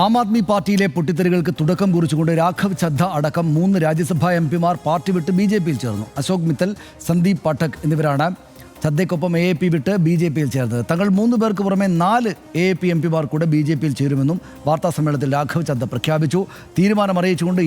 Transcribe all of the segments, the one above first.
ആം ആദ്മി പാർട്ടിയിലെ പൊട്ടിത്തെറികൾക്ക് തുടക്കം കുറിച്ചുകൊണ്ട് രാഘവ് ചദ്ദ അടക്കം 3 രാജ്യസഭാ എംപിമാർ പാർട്ടി വിട്ട് ബി.ജെ.പിയിൽ ചേർന്നു. അശോക് മിത്തൽ, സന്ദീപ് പാഠക് എന്നിവരാണ് ചദ്ദയ്ക്കൊപ്പം എ.എ.പി വിട്ട് ബി.ജെ.പിയിൽ ചേർന്നത്. തങ്ങൾ 3 പേർക്ക് പുറമെ 4 എ.എ.പി എംപിമാർ കൂടെ ബി.ജെ.പിയിൽ ചേരുമെന്നും വാർത്താസമ്മേളനത്തിൽ രാഘവ് ചദ്ദ പ്രഖ്യാപിച്ചു. തീരുമാനം അറിയിച്ചുകൊണ്ട്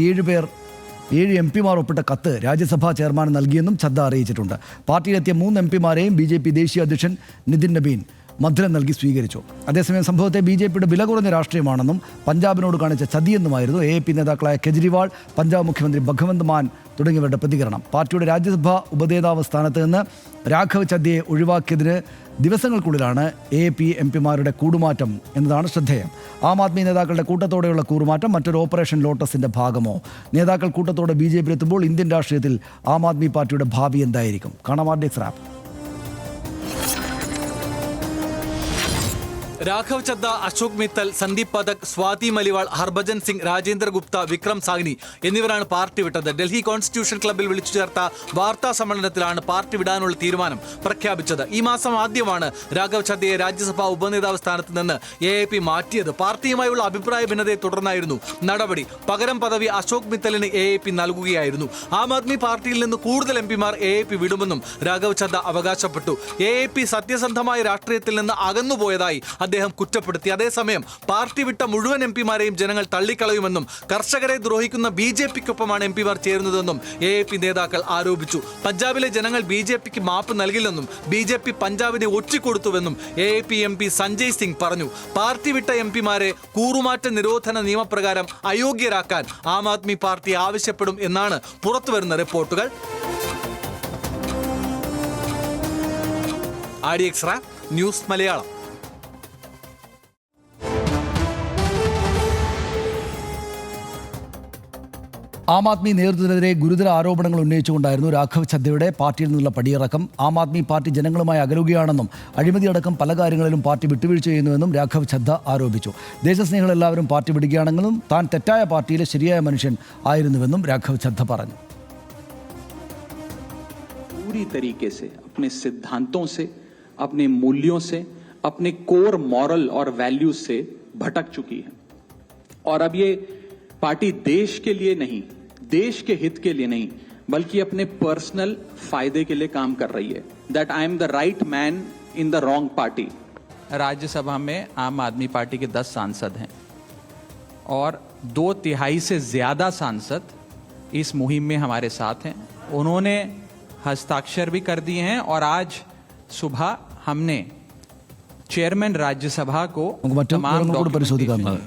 7 എംപിമാർ ഒപ്പിട്ട കത്ത് രാജ്യസഭാ ചെയർമാൻ നൽകിയെന്നും ചദ്ദ അറിയിച്ചിട്ടുണ്ട്. പാർട്ടിയിലെത്തിയ 3 എംപിമാരെയും ബി.ജെ.പി ദേശീയ അധ്യക്ഷൻ നിതിൻ നബീൻ മധുരം നൽകി സ്വീകരിച്ചു. അതേസമയം സംഭവത്തെ ബി.ജെ.പിയുടെ വില കുറഞ്ഞ രാഷ്ട്രീയമാണെന്നും പഞ്ചാബിനോട് കാണിച്ച ചതിയെന്നുമായിരുന്നു എ.എ.പി നേതാക്കളായ കെജ്രിവാൾ, പഞ്ചാബ് മുഖ്യമന്ത്രി ഭഗവന്ത് മാൻ തുടങ്ങിയവരുടെ പ്രതികരണം. പാർട്ടിയുടെ രാജ്യസഭാ ഉപനേതാവ് സ്ഥാനത്ത് നിന്ന് രാഘവ് ചദ്ദയെ ഒഴിവാക്കിയതിന് ദിവസങ്ങൾക്കുള്ളിലാണ് എ.എ.പി എംപിമാരുടെ കൂടുമാറ്റം എന്നതാണ് ശ്രദ്ധേയം. ആം ആദ്മി നേതാക്കളുടെ കൂട്ടത്തോടെയുള്ള കൂറുമാറ്റം മറ്റൊരു ഓപ്പറേഷൻ ലോട്ടസിന്റെ ഭാഗമോ? നേതാക്കൾ കൂട്ടത്തോടെ ബി.ജെ.പിയിലെത്തുമ്പോൾ ഇന്ത്യൻ രാഷ്ട്രീയത്തിൽ ആം ആദ്മി പാർട്ടിയുടെ ഭാവി എന്തായിരിക്കും? കാണാം ആർഡിഎക്സ് റാപ്പ്. രാഘവ് ചദ്ദ, അശോക് മിത്തൽ, സന്ദീപ് പാഠക്, സ്വാതി മലിവാൾ, ഹർഭജൻ സിംഗ്, രാജേന്ദ്ര ഗുപ്ത, വിക്രം സാഗ്നി എന്നിവരാണ് പാർട്ടി വിട്ടത്. ഡൽഹി കോൺസ്റ്റിറ്റ്യൂഷൻ ക്ലബ്ബിൽ വിളിച്ചു ചേർത്ത വാർത്താ സമ്മേളനത്തിലാണ് പാർട്ടി വിടാനുള്ള തീരുമാനം പ്രഖ്യാപിച്ചത്. ഈ മാസം ആദ്യമാണ് രാഘവ് ചദ്ദയെ രാജ്യസഭാ ഉപനേതാവ് സ്ഥാനത്ത് നിന്ന് എ.എ.പി മാറ്റിയത്. പാർട്ടിയുമായുള്ള അഭിപ്രായ ഭിന്നതയെ തുടർന്നായിരുന്നു നടപടി. പകരം പദവി അശോക് മിത്തലിന് എ.എ.പി നൽകുകയായിരുന്നു. ആം ആദ്മി പാർട്ടിയിൽ നിന്ന് കൂടുതൽ എംപിമാർ എ.എ.പി വിടുമെന്നും രാഘവ് ചദ്ദ അവകാശപ്പെട്ടു. എ.എ.പി സത്യസന്ധമായ രാഷ്ട്രീയത്തിൽ നിന്ന് അകന്നുപോയതായി അദ്ദേഹം കുറ്റപ്പെടുത്തി. അതേസമയം പാർട്ടി വിട്ട മുഴുവൻ എംപിമാരെയും ജനങ്ങൾ തള്ളിക്കളയുമെന്നും കർഷകരെ ദ്രോഹിക്കുന്ന ബി.ജെ.പിക്കൊപ്പമാണ് എംപിമാർ ചേരുന്നതെന്നും എ.എ.പി നേതാക്കൾ ആരോപിച്ചു. പഞ്ചാബിലെ ജനങ്ങൾ ബി.ജെ.പിക്ക് മാപ്പ് നൽകില്ലെന്നും ബി.ജെ.പി പഞ്ചാബിനെ ഒറ്റിക്കൊടുത്തുവെന്നും എ.എ.പി എം.പി സഞ്ജയ് സിംഗ് പറഞ്ഞു. പാർട്ടി വിട്ട എംപിമാരെ കൂറുമാറ്റ നിരോധന നിയമപ്രകാരം അയോഗ്യരാക്കാൻ ആം ആദ്മി പാർട്ടി ആവശ്യപ്പെടും എന്നാണ് പുറത്തുവരുന്ന റിപ്പോർട്ടുകൾ. ആർഡിഎക്സ് റാപ്പ് ന്യൂസ് മലയാളം. ആം ആദ്മി നേതൃത്വത്തിനെതിരെ ഗുരുതര ആരോപണങ്ങൾ ഉന്നയിച്ചുകൊണ്ടായിരുന്നു രാഘവ് ചദ്ദയുടെ പാർട്ടിയിൽ നിന്നുള്ള പടിയിറക്കം. ആം ആദ്മി പാർട്ടി ജനങ്ങളുമായി അകലുകയാണെന്നും അഴിമതിയടക്കം പല കാര്യങ്ങളിലും പാർട്ടി വിട്ടുവീഴ്ച ചെയ്യുന്നുവെന്നും രാഘവ് ചദ്ദ ആരോപിച്ചു. ദേശസ്നേഹികളെല്ലാവരും പാർട്ടി വിടുകയാണെങ്കിലും താൻ തെറ്റായ പാർട്ടിയിലെ ശരിയായ മനുഷ്യൻ ആയിരുന്നുവെന്നും രാഘവ് ചദ്ദ പറഞ്ഞു. पूरी तरीके से अपने सिद्धांतों से, अपने मूल्यों से, अपने कोर मॉरल और वैल्यूज से भटक चुकी है और अब ये पार्टी देश के लिए नहीं, देश के हित के लिए नहीं, बल्कि अपने पर्सनल फायदे के लिए काम कर रही है. That I am the right man in the wrong party. Rajya Sabha में आम आदमी पार्टी के 10 सांसद हैं और 2/3 से ज्यादा सांसद इस मुहिम में हमारे साथ हैं. उन्होंने हस्ताक्षर भी कर दिए हैं और आज सुबह हमने चेयरमैन राज्यसभा को तमाम डॉक्यूमेंटेशन.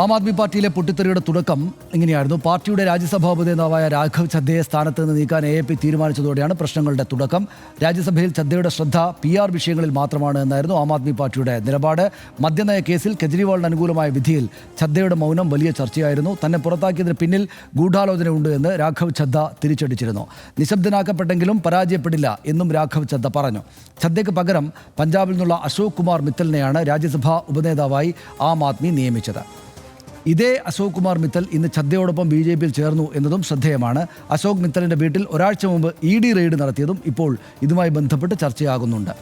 ആം ആദ്മി പാർട്ടിയിലെ പൊട്ടിത്തെറിയുടെ തുടക്കം ഇങ്ങനെയായിരുന്നു. പാർട്ടിയുടെ രാജ്യസഭാ ഉപനേതാവായ രാഘവ് ചദ്ദയെ സ്ഥാനത്ത് നിന്ന് നീക്കാൻ എ.എ.പി തീരുമാനിച്ചതോടെയാണ് പ്രശ്നങ്ങളുടെ തുടക്കം. രാജ്യസഭയിൽ ചദ്ദയുടെ ശ്രദ്ധ PR വിഷയങ്ങളിൽ മാത്രമാണ് എന്നായിരുന്നു ആം ആദ്മി പാർട്ടിയുടെ നിലപാട്. മദ്യനയ കേസിൽ കെജ്രിവാളിന് അനുകൂലമായ വിധിയിൽ ചദ്ദയുടെ മൗനം വലിയ ചർച്ചയായിരുന്നു. തന്നെ പുറത്താക്കിയതിന് പിന്നിൽ ഗൂഢാലോചനയുണ്ട് എന്ന് രാഘവ് ചദ്ദ തിരിച്ചടിച്ചിരുന്നു. നിശബ്ദനാക്കപ്പെട്ടെങ്കിലും പരാജയപ്പെടില്ല എന്നും രാഘവ് ചദ്ദ പറഞ്ഞു. ചദ്ദയ്ക്ക് പകരം പഞ്ചാബിൽ നിന്നുള്ള അശോക് കുമാർ മിത്തലിനെയാണ് രാജ്യസഭാ ഉപനേതാവായി ആം ആദ്മി നിയമിച്ചത്. ഇതേ അശോക് കുമാർ മിത്തൽ ഇന്ന് ചദ്ദയോടൊപ്പം ബി.ജെ.പിയിൽ ചേർന്നു എന്നതും ശ്രദ്ധേയമാണ്. അശോക് മിത്തലിൻ്റെ വീട്ടിൽ ഒരാഴ്ച മുമ്പ് ED റെയ്ഡ് നടത്തിയതും ഇപ്പോൾ ഇതുമായി ബന്ധപ്പെട്ട് ചർച്ചയാകുന്നുണ്ട്.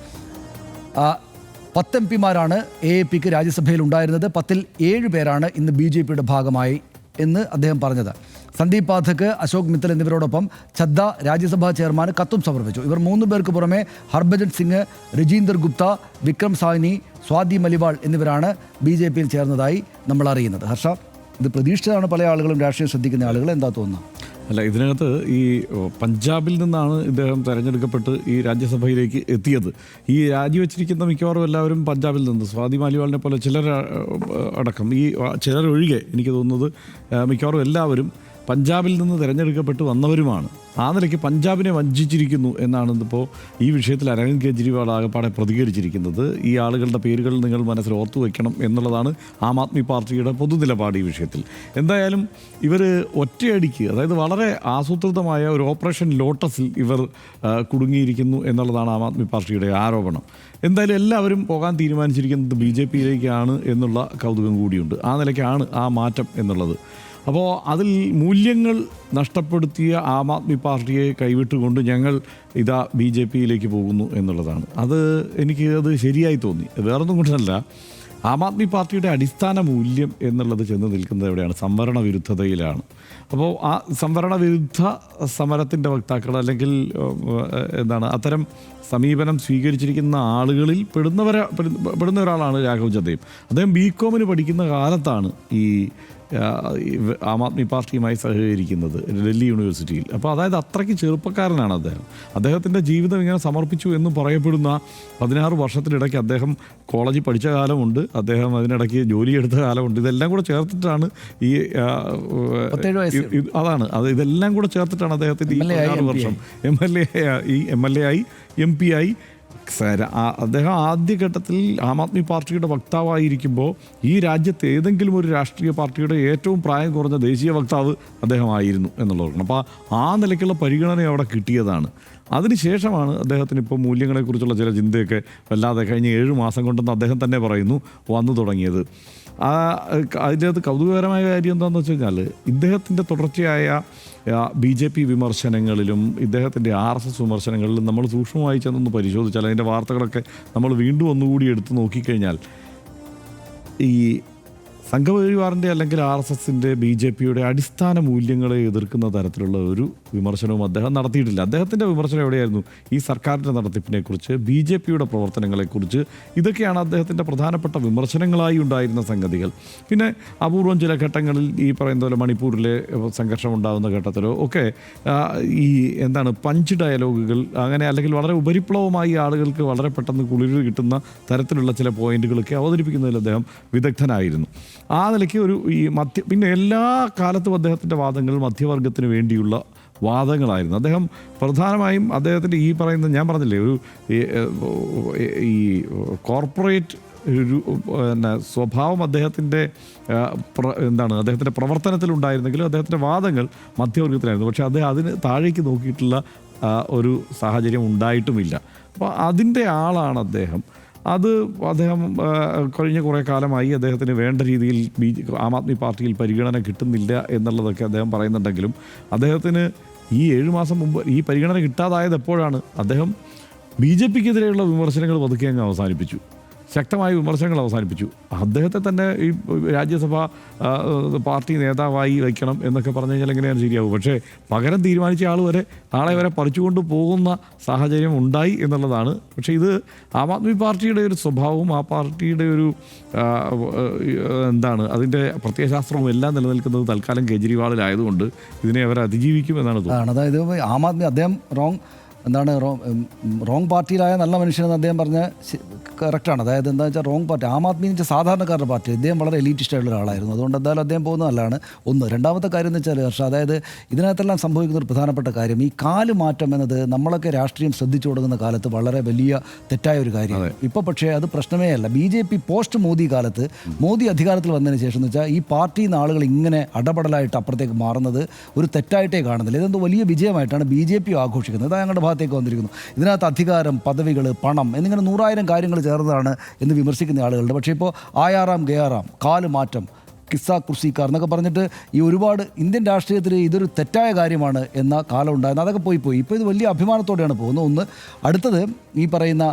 10 എംപിമാരാണ് എ.എ.പിക്ക് രാജ്യസഭയിൽ ഉണ്ടായിരുന്നത്. 10ൽ 7 പേരാണ് ഇന്ന് ബി.ജെ.പിയുടെ ഭാഗമായി എന്ന് അദ്ദേഹം പറഞ്ഞത്. സന്ദീപ് പാഠക്, അശോക് മിത്തൽ എന്നിവരോടൊപ്പം ചദ്ദ രാജ്യസഭാ ചെയർമാന് കത്തും സമർപ്പിച്ചു. ഇവർ 3 പേർക്ക് പുറമെ ഹർഭജൻ സിംഗ്, രജീന്ദർ ഗുപ്ത, വിക്രം സാഗ്നി, സ്വാതി മലിവാൾ എന്നിവരാണ് ബി.ജെ.പിയിൽ ചേർന്നതായി നമ്മൾ അറിയുന്നത്. ഹർഷ, ഇത് പ്രതീക്ഷിച്ചതാണ് പല ആളുകളും, രാഷ്ട്രീയം ശ്രദ്ധിക്കുന്ന ആളുകൾ. എന്താ തോന്നുന്നു? അല്ല, ഇതിനകത്ത് ഈ പഞ്ചാബിൽ നിന്നാണ് ഇദ്ദേഹം തെരഞ്ഞെടുക്കപ്പെട്ട് ഈ രാജ്യസഭയിലേക്ക് എത്തിയത്. ഈ രാജിവെച്ചിരിക്കുന്ന മിക്കവാറും എല്ലാവരും പഞ്ചാബിൽ നിന്ന്, സ്വാതി മാലിവാളിനെ പോലെ ചിലർ അടക്കം, ഈ ചിലരൊഴികെ എനിക്ക് തോന്നുന്നത് മിക്കവാറും എല്ലാവരും പഞ്ചാബിൽ നിന്ന് തിരഞ്ഞെടുക്കപ്പെട്ട് വന്നവരുമാണ്. ആ നിലയ്ക്ക് പഞ്ചാബിനെ വഞ്ചിച്ചിരിക്കുന്നു എന്നാണ് ഇപ്പോൾ ഈ വിഷയത്തിൽ അരവിന്ദ് കെജ്രിവാൾ ആകെപ്പാടെ പ്രതികരിച്ചിരിക്കുന്നത്. ഈ ആളുകളുടെ പേരുകൾ നിങ്ങൾ മനസ്സിൽ ഓർത്തു വയ്ക്കണം എന്നുള്ളതാണ് ആം ആദ്മി പാർട്ടിയുടെ പൊതുനിലപാട് ഈ വിഷയത്തിൽ. എന്തായാലും ഇവർ ഒറ്റയടിക്ക്, അതായത് വളരെ ആസൂത്രിതമായ ഒരു ഓപ്പറേഷൻ ലോട്ടസിൽ ഇവർ കുടുങ്ങിയിരിക്കുന്നു എന്നുള്ളതാണ് ആം ആദ്മി പാർട്ടിയുടെ ആരോപണം. എന്തായാലും എല്ലാവരും പോകാൻ തീരുമാനിച്ചിരിക്കുന്നത് ബി.ജെ.പിയിലേക്കാണ് എന്നുള്ള കൗതുകം കൂടിയുണ്ട്. ആ നിലയ്ക്കാണ് ആ മാറ്റം എന്നുള്ളത്. അപ്പോൾ അതിൽ മൂല്യങ്ങൾ നഷ്ടപ്പെടുത്തിയ ആം ആദ്മി പാർട്ടിയെ കൈവിട്ടുകൊണ്ട് ഞങ്ങൾ ഇതാ ബി.ജെ.പിയിലേക്ക് പോകുന്നു എന്നുള്ളതാണ്. അത് ശരിയായി തോന്നി. വേറൊന്നും കൊണ്ടല്ല, ആം ആദ്മി പാർട്ടിയുടെ അടിസ്ഥാന മൂല്യം എന്നുള്ളത് ചെന്ന് നിൽക്കുന്നത് എവിടെയാണ്? സംവരണ വിരുദ്ധതയിലാണ്. അപ്പോൾ ആ സംവരണ വിരുദ്ധ സമരത്തിൻ്റെ വക്താക്കൾ അല്ലെങ്കിൽ എന്താണ് അത്തരം സമീപനം സ്വീകരിച്ചിരിക്കുന്ന ആളുകളിൽ പെടുന്ന ഒരാളാണ് രാഘവ് ചദ്ദയും. അദ്ദേഹം ബികോമിന് പഠിക്കുന്ന കാലത്താണ് ഈ ആം ആദ്മി പാർട്ടിയുമായി സഹകരിക്കുന്നത് ഡൽഹി യൂണിവേഴ്സിറ്റിയിൽ. അപ്പോൾ അതായത് അത്രയ്ക്ക് ചെറുപ്പക്കാരനാണ് അദ്ദേഹം. അദ്ദേഹത്തിൻ്റെ ജീവിതം ഇങ്ങനെ സമർപ്പിച്ചു എന്ന് പറയപ്പെടുന്ന 16 വർഷത്തിനിടയ്ക്ക് അദ്ദേഹം കോളേജിൽ പഠിച്ച കാലമുണ്ട്, അദ്ദേഹം അതിനിടയ്ക്ക് ജോലിയെടുത്ത കാലമുണ്ട്. ഇതെല്ലാം കൂടെ ചേർത്തിട്ടാണ് ഈ ഇതെല്ലാം കൂടെ ചേർത്തിട്ടാണ് അദ്ദേഹത്തിൻ്റെ ഈ 16 വർഷം MLA ആയി MP ആയി. അദ്ദേഹം ആദ്യഘട്ടത്തിൽ ആം ആദ്മി പാർട്ടിയുടെ വക്താവായിരിക്കുമ്പോൾ ഈ രാജ്യത്ത് ഏതെങ്കിലും ഒരു രാഷ്ട്രീയ പാർട്ടിയുടെ ഏറ്റവും പ്രായം കുറഞ്ഞ ദേശീയ വക്താവ് അദ്ദേഹമായിരുന്നു എന്നുള്ളത്. അപ്പോൾ ആ നിലയ്ക്കുള്ള പരിഗണന അവിടെ കിട്ടിയതാണ്. അതിനുശേഷമാണ് അദ്ദേഹത്തിന് ഇപ്പോൾ മൂല്യങ്ങളെക്കുറിച്ചുള്ള ചില ചിന്തയൊക്കെ വല്ലാതെ കഴിഞ്ഞ 7 മാസം കൊണ്ടെന്ന് അദ്ദേഹം തന്നെ പറയുന്നു വന്നു തുടങ്ങിയത്. അതിൻ്റെ അകത്ത് കൗതുകകരമായ കാര്യം എന്താണെന്ന് വെച്ച് കഴിഞ്ഞാൽ ഇദ്ദേഹത്തിൻ്റെ തുടർച്ചയായ BJP വിമർശനങ്ങളിലും ഇദ്ദേഹത്തിൻ്റെ RSS വിമർശനങ്ങളിലും നമ്മൾ സൂക്ഷ്മമായി ചെന്നൊന്ന് പരിശോധിച്ചാൽ അതിൻ്റെ വാർത്തകളൊക്കെ നമ്മൾ വീണ്ടും ഒന്നുകൂടി എടുത്ത് നോക്കിക്കഴിഞ്ഞാൽ ഈ സംഘപരിവാറിൻ്റെ അല്ലെങ്കിൽ RSSൻ്റെ BJPയുടെ അടിസ്ഥാന മൂല്യങ്ങളെ എതിർക്കുന്ന തരത്തിലുള്ള ഒരു വിമർശനവും അദ്ദേഹം നടത്തിയിട്ടില്ല. അദ്ദേഹത്തിൻ്റെ വിമർശനം എവിടെയായിരുന്നു? ഈ സർക്കാരിൻ്റെ നടത്തിപ്പിനെക്കുറിച്ച്, BJPയുടെ പ്രവർത്തനങ്ങളെക്കുറിച്ച്. ഇതൊക്കെയാണ് അദ്ദേഹത്തിൻ്റെ പ്രധാനപ്പെട്ട വിമർശനങ്ങളായി ഉണ്ടായിരുന്ന സംഗതികൾ. പിന്നെ അപൂർവം ചില ഘട്ടങ്ങളിൽ ഈ പറയുന്ന പോലെ മണിപ്പൂരിലെ സംഘർഷം ഉണ്ടാകുന്ന ഘട്ടത്തിലോ ഒക്കെ ഈ പഞ്ച് ഡയലോഗുകൾ അങ്ങനെ അല്ലെങ്കിൽ വളരെ ഉപരിപ്ലവമായി ആളുകൾക്ക് വളരെ പെട്ടെന്ന് കുളിര് കിട്ടുന്ന തരത്തിലുള്ള ചില പോയിന്റുകളൊക്കെ അവതരിപ്പിക്കുന്നതിൽ അദ്ദേഹം വിദഗ്ധനായിരുന്നു. ആ നിലയ്ക്ക് പിന്നെ എല്ലാ കാലത്തും അദ്ദേഹത്തിൻ്റെ വാദങ്ങൾ മധ്യവർഗത്തിന് വേണ്ടിയുള്ള വാദങ്ങളായിരുന്നു. അദ്ദേഹം പ്രധാനമായും അദ്ദേഹത്തിൻ്റെ ഈ പറയുന്ന ഞാൻ പറഞ്ഞില്ലേ ഒരു ഈ കോർപ്പറേറ്റ് ഒരു സ്വഭാവം അദ്ദേഹത്തിൻ്റെ അദ്ദേഹത്തിൻ്റെ പ്രവർത്തനത്തിലുണ്ടായിരുന്നെങ്കിലും അദ്ദേഹത്തിൻ്റെ വാദങ്ങൾ മധ്യവർഗത്തിലായിരുന്നു. പക്ഷേ അദ്ദേഹം അതിന് താഴേക്ക് നോക്കിയിട്ടുള്ള ഒരു സാഹചര്യം ഉണ്ടായിട്ടുമില്ല. അപ്പോൾ അതിൻ്റെ ആളാണ് അദ്ദേഹം. അദ്ദേഹം കഴിഞ്ഞ കുറേ കാലമായി അദ്ദേഹത്തിന് വേണ്ട രീതിയിൽ ആം ആദ്മി പാർട്ടിയിൽ പരിഗണന കിട്ടുന്നില്ല എന്നുള്ളതൊക്കെ അദ്ദേഹം പറയുന്നുണ്ടെങ്കിലും അദ്ദേഹത്തിന് ഈ 7 മാസം മുമ്പ് ഈ പരിഗണന കിട്ടാതായത് എപ്പോഴാണ്? അദ്ദേഹം BJPക്കെതിരെയുള്ള വിമർശനങ്ങൾ പതുക്കെ അങ്ങ് അവസാനിപ്പിച്ചു, ശക്തമായ വിമർശനങ്ങൾ അവസാനിപ്പിച്ചു. അദ്ദേഹത്തെ തന്നെ ഈ രാജ്യസഭ പാർട്ടി നേതാവായി വയ്ക്കണം എന്നൊക്കെ പറഞ്ഞു കഴിഞ്ഞാൽ എങ്ങനെയാണ് ശരിയാവും? പക്ഷേ പകരം തീരുമാനിച്ച ആളെ വരെ പറിച്ചുകൊണ്ട് പോകുന്ന സാഹചര്യം ഉണ്ടായി എന്നുള്ളതാണ്. പക്ഷേ ഇത് ആം ആദ്മി പാർട്ടിയുടെ ഒരു സ്വഭാവവും ആ പാർട്ടിയുടെ ഒരു അതിൻ്റെ പ്രത്യയശാസ്ത്രവും എല്ലാം നിലനിൽക്കുന്നത് തൽക്കാലം കേജ്രിവാളിലായതുകൊണ്ട് ഇതിനെ അവർ അതിജീവിക്കും എന്നാണ് തോന്നുന്നത്. അതായത് ആം ആദ്മി അദ്ദേഹം റോങ് പാർട്ടിയിലായ നല്ല മനുഷ്യനെന്ന് അദ്ദേഹം പറഞ്ഞ കറക്റ്റാണ്. അതായത് എന്താ വെച്ചാൽ റോങ് പാർട്ടി ആം ആദ്മി എന്ന് വെച്ചാൽ സാധാരണക്കാരുടെ പാർട്ടി. അദ്ദേഹം വളരെ എലീറ്റിസ്റ്റായിട്ടുള്ള ഒരാളായിരുന്നു. അതുകൊണ്ട് എന്തായാലും അദ്ദേഹം പോകുന്നത് നല്ലതാണ്. ഒന്ന്. രണ്ടാമത്തെ കാര്യം എന്ന് വെച്ചാൽ അതായത് ഇതിനകത്തെല്ലാം സംഭവിക്കുന്ന ഒരു പ്രധാനപ്പെട്ട കാര്യം ഈ കാല് മാറ്റം എന്നത് നമ്മളൊക്കെ രാഷ്ട്രീയം ശ്രദ്ധിച്ചു കൊടുക്കുന്ന കാലത്ത് വളരെ വലിയ തെറ്റായ ഒരു കാര്യമാണ്. ഇപ്പോൾ പക്ഷേ അത് പ്രശ്നമേ അല്ല. BJP പോസ്റ്റ് മോദി കാലത്ത് മോദി അധികാരത്തിൽ വന്നതിന് ശേഷം എന്ന് വെച്ചാൽ ഈ പാർട്ടിയിൽ നിന്ന് ആളുകൾ ഇങ്ങനെ അടപടലായിട്ട് അപ്പുറത്തേക്ക് മാറുന്നത് ഒരു തെറ്റായിട്ടേ കാണുന്നില്ല. ഇതെന്തോ വലിയ വിജയമായിട്ടാണ് BJP ആഘോഷിക്കുന്നത്. അത് ഞങ്ങളുടെ ഭാഗത്തേക്ക് വന്നിരിക്കുന്നു. ഇതിനകത്ത് അധികാരം, പദവികൾ, പണം എന്നിങ്ങനെ 100,000 കാര്യങ്ങൾ ചേർന്നതാണ് എന്ന് വിമർശിക്കുന്ന ആളുകളുണ്ട്. പക്ഷേ ഇപ്പോൾ ആയാറാം ഗയാറാം, കാല് മാറ്റം, കിസ്സ കുർസിക്കാർ എന്നൊക്കെ പറഞ്ഞിട്ട് ഈ ഒരുപാട് ഇന്ത്യൻ രാഷ്ട്രീയത്തിൽ ഇതൊരു തെറ്റായ കാര്യമാണ് എന്ന കാലം ഉണ്ടായിരുന്നു. അതൊക്കെ പോയി ഇപ്പോൾ ഇത് വലിയ അഭിമാനത്തോടെയാണ് പോകുന്നത്. ഒന്ന്. അടുത്തത് ഈ പറയുന്ന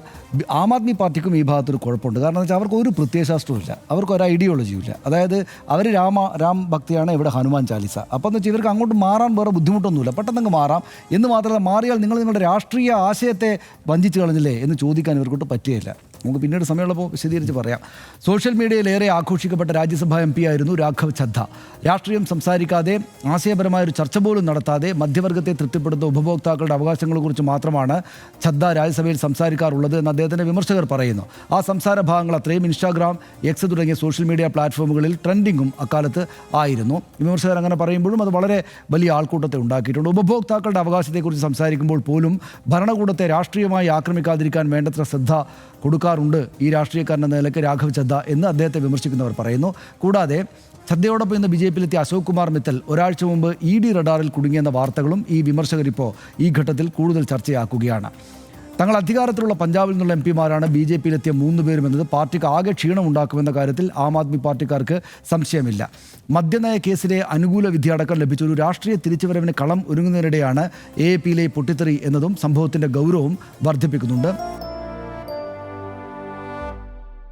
ആം ആദ്മി പാർട്ടിക്കും ഈ ഭാഗത്തൊരു കുഴപ്പമുണ്ട്. കാരണം എന്ന് വെച്ചാൽ അവർക്ക് ഒരു പ്രത്യയശാസ്ത്രമില്ല, അവർക്ക് ഒരു ഐഡിയോളജിയുമില്ല. അതായത് അവർ രാം ഭക്തിയാണ്, ഇവിടെ ഹനുമാൻ ചാലിസ. അപ്പോൾ എന്ന് വെച്ചാൽ ഇവർക്ക് അങ്ങോട്ട് മാറാൻ വേറെ ബുദ്ധിമുട്ടൊന്നുമില്ല, പെട്ടെന്ന് മാറാം. എന്ന് മാത്രമല്ല മാറിയാൽ നിങ്ങളുടെ രാഷ്ട്രീയ ആശയത്തെ വഞ്ചിച്ച് കളഞ്ഞില്ലേ എന്ന് ചോദിക്കാൻ ഇവർക്കൊട്ട് പറ്റുകയില്ല. നമുക്ക് പിന്നീട് സമയമുള്ളപ്പോൾ വിശദീകരിച്ച് പറയാം. സോഷ്യൽ മീഡിയയിൽ ഏറെ ആഘോഷിക്കപ്പെട്ട രാജ്യസഭാ MP ആയിരുന്നു രാഘവ് ചദ്ദ. രാഷ്ട്രീയം സംസാരിക്കാതെ, ആശയപരമായൊരു ചർച്ച പോലും നടത്താതെ മധ്യവർഗത്തെ തൃപ്തിപ്പെടുത്തുന്ന ഉപഭോക്താക്കളുടെ അവകാശങ്ങളെക്കുറിച്ച് മാത്രമാണ് ചദ്ദ രാജ്യസഭയിൽ സംസാരിക്കാറുള്ളത് എന്ന് അദ്ദേഹത്തിൻ്റെ വിമർശകർ പറയുന്നു. ആ സംസാര ഭാഗങ്ങൾ അത്രയും ഇൻസ്റ്റാഗ്രാം, X തുടങ്ങിയ സോഷ്യൽ മീഡിയ പ്ലാറ്റ്ഫോമുകളിൽ ട്രെൻഡിങ്ങും അക്കാലത്ത് ആയിരുന്നു. വിമർശകർ അങ്ങനെ പറയുമ്പോഴും അത് വളരെ വലിയ ആൾക്കൂട്ടത്തെ ഉണ്ടാക്കിയിട്ടുണ്ട്. ഉപഭോക്താക്കളുടെ അവകാശത്തെക്കുറിച്ച് സംസാരിക്കുമ്പോൾ പോലും ഭരണകൂടത്തെ രാഷ്ട്രീയമായി ആക്രമിക്കാതിരിക്കാൻ വേണ്ടത്ര ശ്രദ്ധ കൊടുക്കാറുണ്ട് ഈ രാഷ്ട്രീയക്കാരൻ്റെ നിലയ്ക്ക് രാഘവ് ചദ്ദ എന്ന് അദ്ദേഹത്തെ വിമർശിക്കുന്നവർ പറയുന്നു. കൂടാതെ ചദ്ദയോടൊപ്പം ഇന്ന് BJPയിലെത്തിയ അശോക് കുമാർ മിത്തൽ ഒരാഴ്ച മുമ്പ് ED റഡാറിൽ കുടുങ്ങിയെന്ന വാർത്തകളും ഈ വിമർശകരിപ്പോൾ ഈ ഘട്ടത്തിൽ കൂടുതൽ ചർച്ചയാക്കുകയാണ്. തങ്ങൾ അധികാരത്തിലുള്ള പഞ്ചാബിൽ നിന്നുള്ള MPമാരാണ് BJPയിലെത്തിയ 3 പേരും എന്നത് പാർട്ടിക്ക് ആകെ ക്ഷീണമുണ്ടാക്കുമെന്ന കാര്യത്തിൽ ആം ആദ്മി പാർട്ടിക്കാർക്ക് സംശയമില്ല. മദ്യനയ കേസിലെ അനുകൂല വിധി അടക്കം ലഭിച്ച ഒരു രാഷ്ട്രീയ തിരിച്ചുവരവിന് കളം ഒരുങ്ങുന്നതിനിടെയാണ് AAPയിലെ പൊട്ടിത്തെറി എന്നതും സംഭവത്തിൻ്റെ ഗൗരവം വർദ്ധിപ്പിക്കുന്നുണ്ട്.